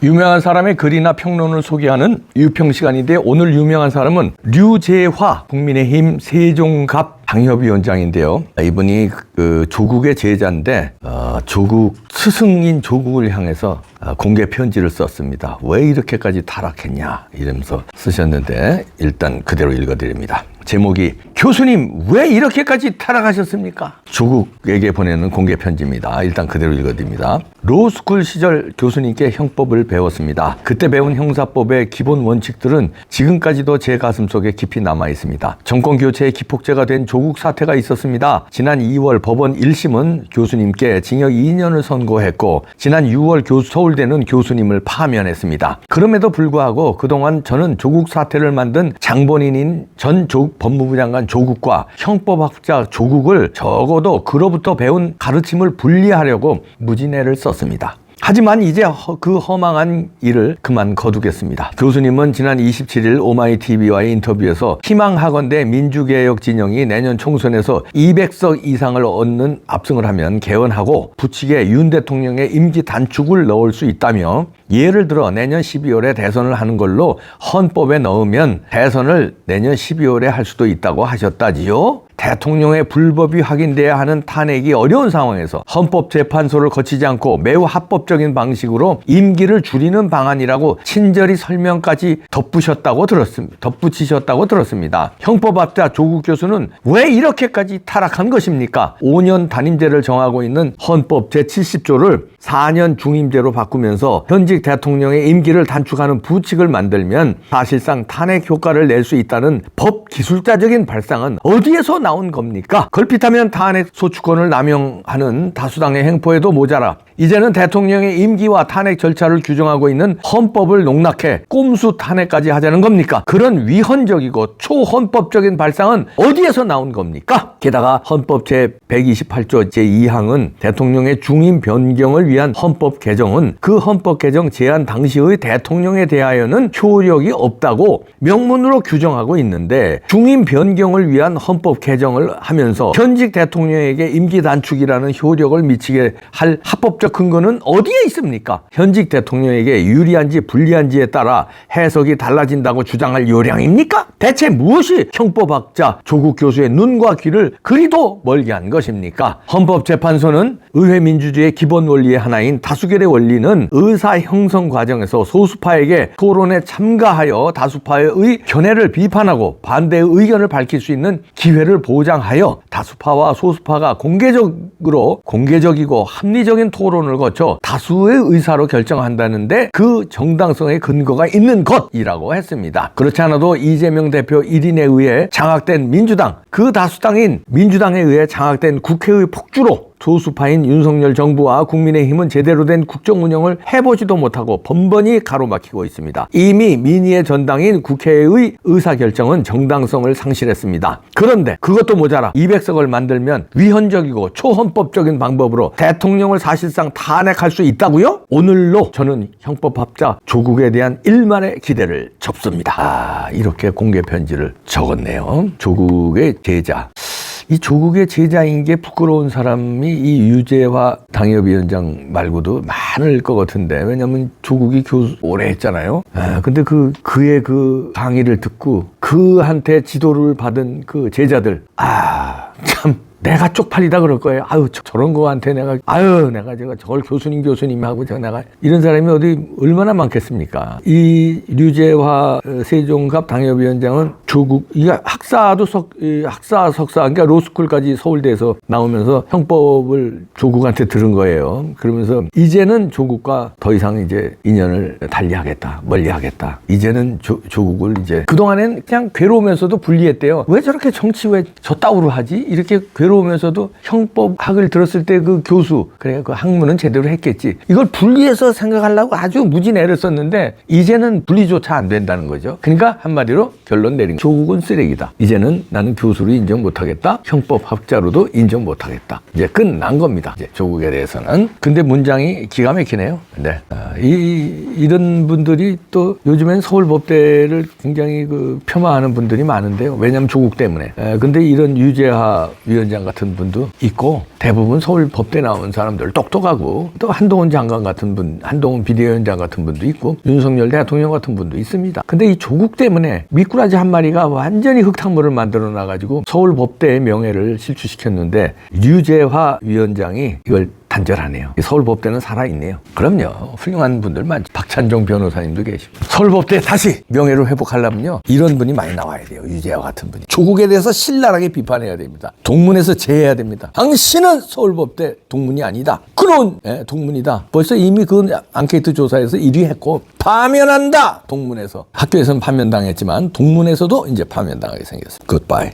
유명한 사람의 글이나 평론을 소개하는 유평 시간인데 오늘 유명한 사람은 류재화 국민의힘 세종갑 당협위원장인데요. 이분이 그 조국의 제자인데 조국 스승인 조국을 향해서 공개 편지를 썼습니다. 왜 이렇게까지 타락했냐 이러면서 쓰셨는데 일단 그대로 읽어드립니다. 제목이 교수님 왜 이렇게까지 타락하셨습니까? 조국에게 보내는 공개 편지입니다. 일단 그대로 읽어드립니다. 로스쿨 시절 교수님께 형법을 배웠습니다. 그때 배운 형사법의 기본 원칙들은 지금까지도 제 가슴속에 깊이 남아 있습니다. 정권 교체의 기폭제가 된 조국 사태가 있었습니다. 지난 2월 법원 1심은 교수님께 징역 2년을 선고했고 지난 6월 서울대는 교수님을 파면했습니다. 그럼에도 불구하고 그동안 저는 조국 사태를 만든 장본인인 전 법무부 장관 조국과 형법학자 조국을 적어도 그로부터 배운 가르침을 분리하려고 무진애를 썼습니다. 하지만 이제 그 허망한 일을 그만 거두겠습니다. 교수님은 지난 27일 오마이TV와의 인터뷰에서 희망하건대 민주개혁 진영이 내년 총선에서 200석 이상을 얻는 압승을 하면 개헌하고 부칙에 윤 대통령의 임기 단축을 넣을 수 있다며 예를 들어 내년 12월에 대선을 하는 걸로 헌법에 넣으면 대선을 내년 12월에 할 수도 있다고 하셨다지요. 대통령의 불법이 확인돼야 하는 탄핵이 어려운 상황에서 헌법재판소를 거치지 않고 매우 합법적인 방식으로 임기를 줄이는 방안이라고 친절히 설명까지 덧붙이셨다고 들었습니다. 형법학자 조국 교수는 왜 이렇게까지 타락한 것입니까? 5년 단임제를 정하고 있는 헌법 제70조를 4년 중임제로 바꾸면서 현직 대통령의 임기를 단축하는 부칙을 만들면 사실상 탄핵 효과를 낼 수 있다는 법 기술자적인 발상은 어디에서 나온 겁니까? 걸핏하면 탄핵 소추권을 남용하는 다수당의 행포에도 모자라 이제는 대통령의 임기와 탄핵 절차를 규정하고 있는 헌법을 농락해 꼼수 탄핵까지 하자는 겁니까? 그런 위헌적이고 초헌법적인 발상은 어디에서 나온 겁니까? 게다가 헌법 제128조 제2항은 대통령의 중임 변경을 위한 헌법 개정은 그 헌법 개정 제안 당시의 대통령에 대하여는 효력이 없다고 명문으로 규정하고 있는데 중임 변경을 위한 헌법 개정을 하면서 현직 대통령에게 임기 단축이라는 효력을 미치게 할 합법적 근거는 어디에 있습니까? 현직 대통령에게 유리한지 불리한지에 따라 해석이 달라진다고 주장할 요량입니까? 대체 무엇이 형법학자 조국 교수의 눈과 귀를 그리도 멀게 한 것입니까? 헌법재판소는 의회 민주주의의 기본 원리의 하나인 다수결의 원리는 의사 형성 과정에서 소수파에게 토론에 참가하여 다수파의 견해를 비판하고 반대의 의견을 밝힐 수 있는 기회를 보장하여 다수파와 소수파가 공개적이고 합리적인 토론을 거쳐 다수의 의사로 결정한다는데 그 정당성의 근거가 있는 것이라고 했습니다. 그렇지 않아도 이재명 대표 1인에 의해 장악된 민주당, 그 다수당인 민주당에 의해 장악된 국회의 폭주로 소수파인 윤석열 정부와 국민의힘은 제대로 된 국정 운영을 해보지도 못하고 번번이 가로막히고 있습니다. 이미 민의의 전당인 국회의 의사결정은 정당성을 상실했습니다. 그런데 그것도 모자라 200석을 만들면 위헌적이고 초헌법적인 방법으로 대통령을 사실상 탄핵할 수 있다고요? 오늘로 저는 형법학자 조국에 대한 일말의 기대를 접습니다. 이렇게 공개 편지를 적었네요. 조국의 제자. 이 조국의 제자인 게 부끄러운 사람이 이 유재화 당협위원장 말고도 많을 것 같은데, 왜냐면 조국이 교수 오래 했잖아요. 근데 그의 그 강의를 듣고 그한테 지도를 받은 그 제자들, 참 내가 쪽팔리다 그럴 거예요. 저런 거한테 내가 저걸 교수님 하고 내가 이런 사람이 어디 얼마나 많겠습니까? 이 류재화 세종갑 당협위원장은 조국, 이게 학사 석사, 그러니까 로스쿨까지 서울대에서 나오면서 형법을 조국한테 들은 거예요. 그러면서 이제는 조국과 더 이상 이제 인연을 멀리하겠다. 이제는 조국을 이제 그동안엔 그냥 괴로우면서도 분리했대요. 왜 저렇게 정치 왜 저따구로 하지? 이렇게 괴로우면서도 형법학을 들었을 때 그 교수, 그래 그 학문은 제대로 했겠지. 이걸 분리해서 생각하려고 아주 무진애를 썼는데 이제는 분리조차 안 된다는 거죠. 그러니까 한마디로 결론 내린 거예요. 조국은 쓰레기다. 이제는 나는 교수로 인정 못하겠다. 형법학자로도 인정 못하겠다. 이제 끝난 겁니다. 이제 조국에 대해서는. 근데 문장이 기가 막히네요. 네. 이런 분들이 또 요즘엔 서울법대를 굉장히 그 폄하하는 분들이 많은데요. 왜냐하면 조국 때문에. 근데 이런 유재하 위원장 비대위원장 같은 분도 있고 대부분 서울 법대 나온 사람들 똑똑하고 또 한동훈 장관 같은 분, 한동훈 비대위원장 같은 분도 있고 윤석열 대통령 같은 분도 있습니다. 근데 이 조국 때문에 미꾸라지 한 마리가 완전히 흙탕물을 만들어 놔가지고 서울 법대의 명예를 실추시켰는데 류재화 위원장이 이걸 단절하네요. 서울법대는 살아있네요. 그럼요. 훌륭한 분들 많죠. 박찬종 변호사님도 계시고. 서울법대 다시 명예를 회복하려면요. 이런 분이 많이 나와야 돼요. 유재하 같은 분이. 조국에 대해서 신랄하게 비판해야 됩니다. 동문에서 제해야 됩니다. 당신은 서울법대 동문이 아니다. 그런 동문이다. 벌써 이미 그 앙케이트 조사에서 1위 했고 파면한다. 동문에서. 학교에서는 파면당했지만 동문에서도 이제 파면당하게 생겼어요. 굿바이.